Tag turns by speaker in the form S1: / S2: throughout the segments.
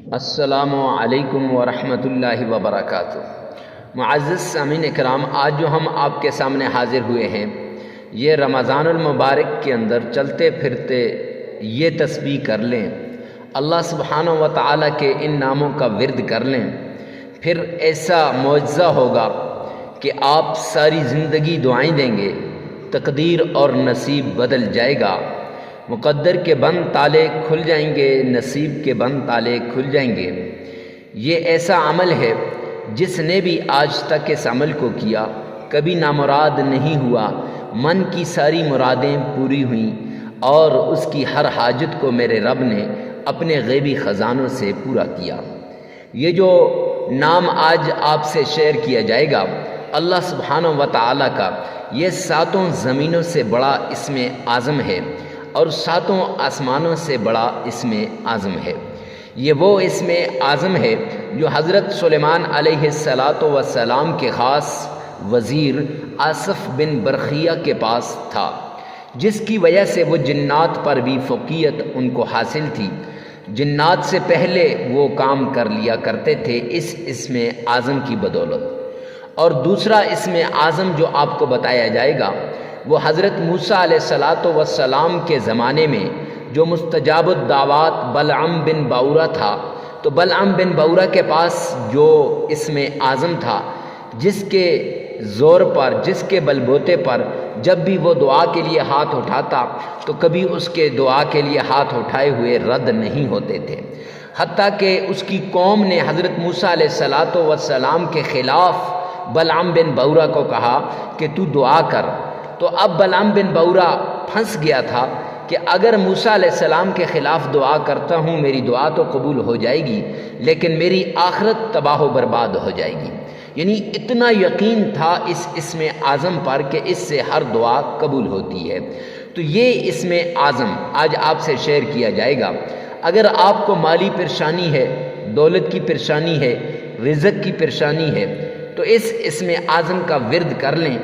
S1: السلام علیکم ورحمۃ اللہ وبرکاتہ۔ معزز سامعین کرام، آج جو ہم آپ کے سامنے حاضر ہوئے ہیں یہ رمضان المبارک کے اندر چلتے پھرتے یہ تسبیح کر لیں، اللہ سبحانہ و تعالیٰ کے ان ناموں کا ورد کر لیں، پھر ایسا معجزہ ہوگا کہ آپ ساری زندگی دعائیں دیں گے، تقدیر اور نصیب بدل جائے گا، مقدر کے بند تالے کھل جائیں گے، نصیب کے بند تالے کھل جائیں گے۔ یہ ایسا عمل ہے جس نے بھی آج تک اس عمل کو کیا کبھی نامراد نہیں ہوا، من کی ساری مرادیں پوری ہوئیں اور اس کی ہر حاجت کو میرے رب نے اپنے غیبی خزانوں سے پورا کیا۔ یہ جو نام آج آپ سے شیئر کیا جائے گا اللہ سبحانہ و تعالیٰ کا، یہ ساتوں زمینوں سے بڑا اسم اعظم ہے اور ساتوں آسمانوں سے بڑا اسم اعظم ہے۔ یہ وہ اسم اعظم ہے جو حضرت سلیمان علیہ السلام کے خاص وزیر آصف بن برخیہ کے پاس تھا، جس کی وجہ سے وہ جنات پر بھی فوقیت ان کو حاصل تھی۔ جنات سے پہلے وہ کام کر لیا کرتے تھے اس اسم اعظم کی بدولت۔ اور دوسرا اسم اعظم جو آپ کو بتایا جائے گا وہ حضرت موسیٰ علیہ السلام کے زمانے میں جو مستجاب الدعوات بلعم بن باورہ تھا، تو بلعم بن باورہ کے پاس جو اسم اعظم تھا، جس کے زور پر، جس کے بلبوتے پر جب بھی وہ دعا کے لیے ہاتھ اٹھاتا تو کبھی اس کے دعا کے لیے ہاتھ اٹھائے ہوئے رد نہیں ہوتے تھے، حتیٰ کہ اس کی قوم نے حضرت موسیٰ علیہ السلام کے خلاف بلعم بن باورہ کو کہا کہ تو دعا کر۔ تو اب بلعم بن باورہ پھنس گیا تھا کہ اگر موسیٰ علیہ السلام کے خلاف دعا کرتا ہوں میری دعا تو قبول ہو جائے گی، لیکن میری آخرت تباہ و برباد ہو جائے گی۔ یعنی اتنا یقین تھا اس اسم اعظم پر کہ اس سے ہر دعا قبول ہوتی ہے۔ تو یہ اسم اعظم آج آپ سے شیئر کیا جائے گا۔ اگر آپ کو مالی پریشانی ہے، دولت کی پریشانی ہے، رزق کی پریشانی ہے، تو اس اسم اعظم کا ورد کر لیں،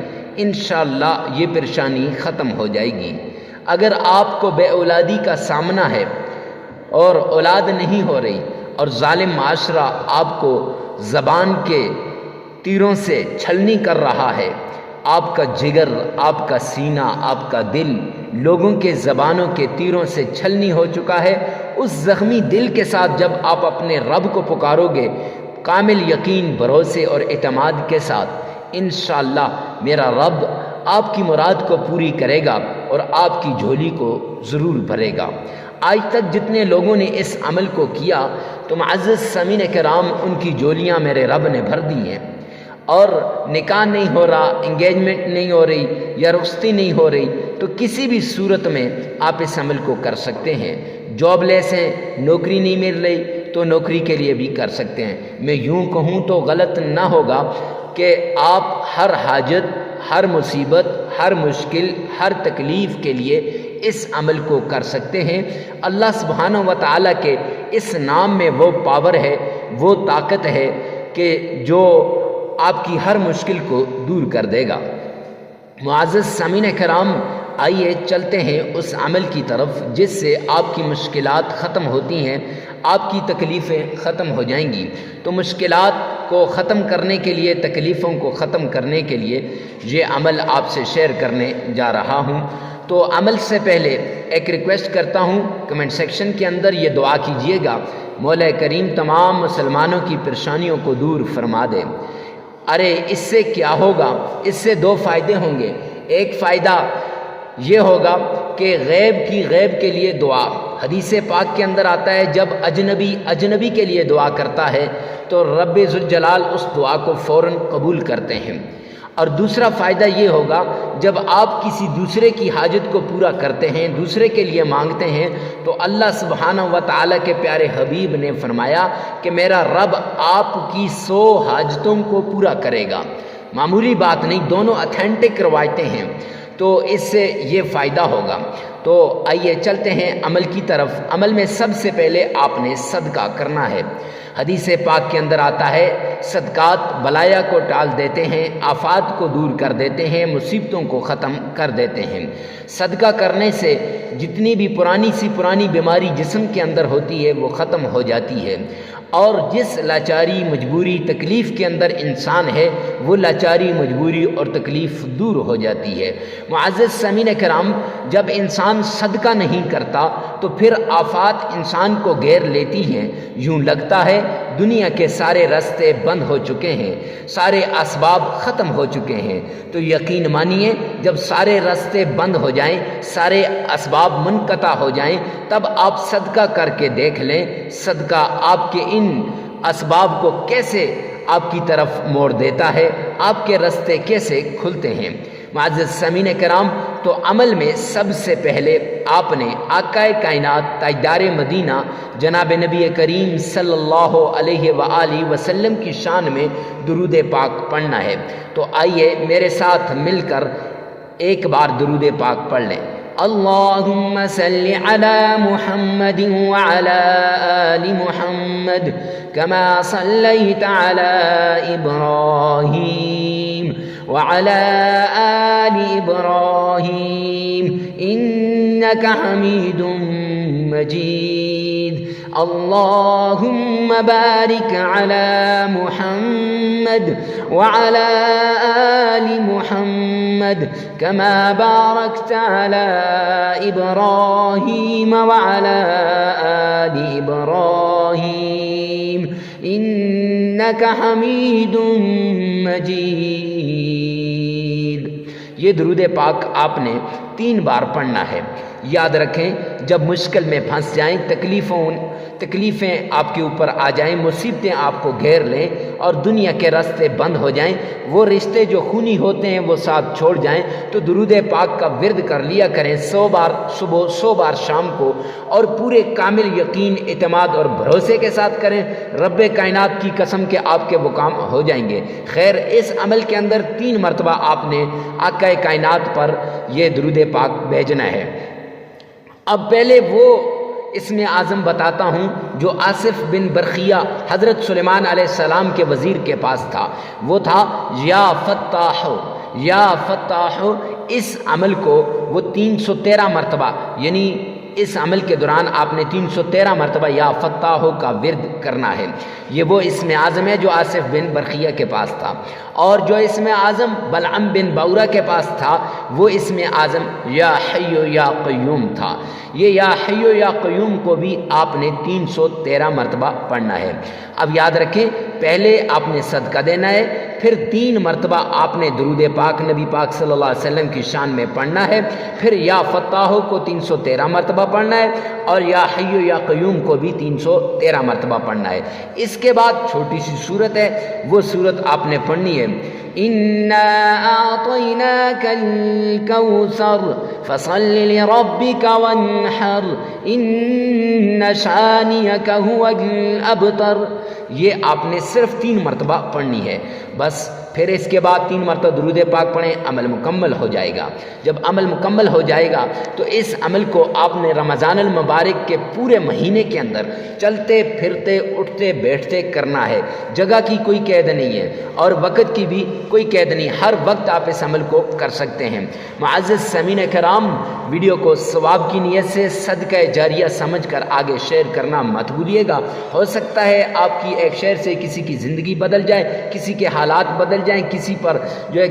S1: انشاءاللہ یہ پریشانی ختم ہو جائے گی۔ اگر آپ کو بے اولادی کا سامنا ہے اور اولاد نہیں ہو رہی اور ظالم معاشرہ آپ کو زبان کے تیروں سے چھلنی کر رہا ہے، آپ کا جگر، آپ کا سینہ، آپ کا دل لوگوں کے زبانوں کے تیروں سے چھلنی ہو چکا ہے، اس زخمی دل کے ساتھ جب آپ اپنے رب کو پکارو گے کامل یقین، بھروسے اور اعتماد کے ساتھ، انشاءاللہ میرا رب آپ کی مراد کو پوری کرے گا اور آپ کی جھولی کو ضرور بھرے گا۔ آج تک جتنے لوگوں نے اس عمل کو کیا تو معزز سامعین کرام ان کی جھولیاں میرے رب نے بھر دی ہیں، اور نکاح نہیں ہو رہا، انگیجمنٹ نہیں ہو رہی یا رخصتی نہیں ہو رہی، تو کسی بھی صورت میں آپ اس عمل کو کر سکتے ہیں۔ جاب لیس ہیں، نوکری نہیں مل رہی تو نوکری کے لیے بھی کر سکتے ہیں۔ میں یوں کہوں تو غلط نہ ہوگا کہ آپ ہر حاجت، ہر مصیبت، ہر مشکل، ہر تکلیف کے لیے اس عمل کو کر سکتے ہیں۔ اللہ سبحانہ و تعالیٰ کے اس نام میں وہ پاور ہے، وہ طاقت ہے کہ جو آپ کی ہر مشکل کو دور کر دے گا۔ معزز سامعین کرام، آئیے چلتے ہیں اس عمل کی طرف جس سے آپ کی مشکلات ختم ہوتی ہیں، آپ کی تکلیفیں ختم ہو جائیں گی۔ تو مشکلات کو ختم کرنے کے لیے، تکلیفوں کو ختم کرنے کے لیے یہ عمل آپ سے شیئر کرنے جا رہا ہوں۔ تو عمل سے پہلے ایک ریکویسٹ کرتا ہوں، کمنٹ سیکشن کے اندر یہ دعا کیجئے گا، مولا کریم تمام مسلمانوں کی پریشانیوں کو دور فرما دے۔ ارے اس سے کیا ہوگا؟ اس سے دو فائدے ہوں گے۔ ایک فائدہ یہ ہوگا کہ غیب کے لیے دعا، حدیث پاک کے اندر آتا ہے جب اجنبی کے لیے دعا کرتا ہے تو رب ذوالجلال اس دعا کو فوراً قبول کرتے ہیں۔ اور دوسرا فائدہ یہ ہوگا جب آپ کسی دوسرے کی حاجت کو پورا کرتے ہیں، دوسرے کے لیے مانگتے ہیں، تو اللہ سبحانہ و تعالیٰ کے پیارے حبیب نے فرمایا کہ میرا رب آپ کی 100 حاجتوں کو پورا کرے گا۔ معمولی بات نہیں، دونوں اتھینٹک روایتیں ہیں، تو اس سے یہ فائدہ ہوگا۔ تو آئیے چلتے ہیں عمل کی طرف۔ عمل میں سب سے پہلے آپ نے صدقہ کرنا ہے۔ حدیث پاک کے اندر آتا ہے صدقات بلایا کو ٹال دیتے ہیں، آفات کو دور کر دیتے ہیں، مصیبتوں کو ختم کر دیتے ہیں۔ صدقہ کرنے سے جتنی بھی پرانی بیماری جسم کے اندر ہوتی ہے وہ ختم ہو جاتی ہے، اور جس لاچاری مجبوری تکلیف کے اندر انسان ہے وہ لاچاری مجبوری اور تکلیف دور ہو جاتی ہے۔ معزز سامعین کرام، جب انسان صدقہ نہیں کرتا تو پھر آفات انسان کو گھیر لیتی ہیں، یوں لگتا ہے دنیا کے سارے راستے بند ہو چکے ہیں، سارے اسباب ختم ہو چکے ہیں۔ تو یقین مانیے جب سارے راستے بند ہو جائیں، سارے اسباب منقطع ہو جائیں، تب آپ صدقہ کر کے دیکھ لیں صدقہ آپ کے ان اسباب کو کیسے آپ کی طرف موڑ دیتا ہے، آپ کے راستے کیسے کھلتے ہیں۔ معزز سامعین کرام، تو عمل میں سب سے پہلے آپ نے آقا کائنات تاجدار مدینہ جناب نبی کریم صلی اللہ علیہ وآلہ وسلم کی شان میں درود پاک پڑھنا ہے۔ تو آئیے میرے ساتھ مل کر ایک بار درود پاک پڑھ لیں۔ اللہم صلی علی محمد وعلی آل محمد کما صلیت علی ابراہیم وعلی آل ابراہیم انک حمید مجید۔ اللہم بارک علی محمد وعلی آل محمد کما بارکت علی ابراہیم وعلی آل ابراہیم انک حمید مجید۔ یہ درود پاک آپ نے 3 بار پڑھنا ہے۔ یاد رکھیں جب مشکل میں پھنس جائیں، تکلیفیں آپ کے اوپر آ جائیں، مصیبتیں آپ کو گھیر لیں اور دنیا کے راستے بند ہو جائیں، وہ رشتے جو خونی ہوتے ہیں وہ ساتھ چھوڑ جائیں، تو درود پاک کا ورد کر لیا کریں 100 بار صبح 100 بار شام کو، اور پورے کامل یقین اعتماد اور بھروسے کے ساتھ کریں۔ رب کائنات کی قسم کہ آپ کے وہ کام ہو جائیں گے۔ خیر، اس عمل کے اندر 3 مرتبہ آپ نے آقا کائنات پر یہ درود پاک بھیجنا ہے۔ اب پہلے وہ اسم اعظم بتاتا ہوں جو آصف بن برخیہ حضرت سلیمان علیہ السلام کے وزیر کے پاس تھا، وہ تھا یا فتاح۔ یا فتاح، اس عمل کو وہ 313 مرتبہ، یعنی اس عمل کے دوران آپ نے 313 مرتبہ یا فتاح کا ورد کرنا ہے۔ یہ وہ اسم اعظم ہے جو آصف بن برخیہ کے پاس تھا، اور جو اسم اعظم بلعم بن بورہ کے پاس تھا وہ اسم اعظم یا حی یا قیوم تھا۔ یہ یا حی یا قیوم کو بھی آپ نے 313 مرتبہ پڑھنا ہے۔ اب یاد رکھیں پہلے آپ نے صدقہ دینا ہے، پھر 3 مرتبہ آپ نے درود پاک نبی پاک صلی اللہ علیہ وسلم کی شان میں پڑھنا ہے، پھر یا فتاح کو 313 مرتبہ پڑھنا ہے، اور یا حی یا قیوم کو بھی 313 مرتبہ پڑھنا ہے۔ اس کے بعد چھوٹی سی سورت ہے، وہ سورت آپ نے پڑھنی ہے اِنَّا أَعْطَيْنَاكَ الْكَوْثَرَ فَصَلِّ لِرَبِّكَ وَانْحَرْ إِنَّ شَانِئَكَ هُوَ الْأَبْتَرُ۔ یہ آپ نے صرف 3 مرتبہ پڑھنی ہے بس۔ پھر اس کے بعد 3 مرتبہ درود پاک پڑھیں، عمل مکمل ہو جائے گا۔ جب عمل مکمل ہو جائے گا تو اس عمل کو آپ نے رمضان المبارک کے پورے مہینے کے اندر چلتے پھرتے اٹھتے بیٹھتے کرنا ہے۔ جگہ کی کوئی قید نہیں ہے اور وقت کی بھی کوئی قید نہیں، ہر وقت آپ اس عمل کو کر سکتے ہیں۔ معزز سامعین کرام، ویڈیو کو ثواب کی نیت سے صدقہ جاریہ سمجھ کر آگے شیئر کرنا مت بھولیے گا۔ ہو سکتا ہے آپ کی ایک شیئر سے کسی کی زندگی بدل جائے، کسی کے حالات بدل جائیں، کسی پر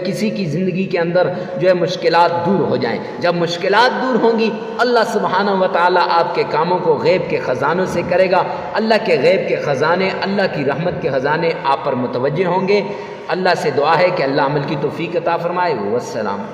S1: کسی کی زندگی کے اندر مشکلات دور ہو جائیں۔ جب مشکلات دور ہوں گی اللہ سبحانہ و تعالیٰ آپ کے کاموں کو غیب کے خزانوں سے کرے گا۔ اللہ کے غیب کے خزانے، اللہ کی رحمت کے خزانے آپ پر متوجہ ہوں گے۔ اللہ سے دعا ہے کہ اللہ عمل کی توفیق عطا فرمائے۔ والسلام۔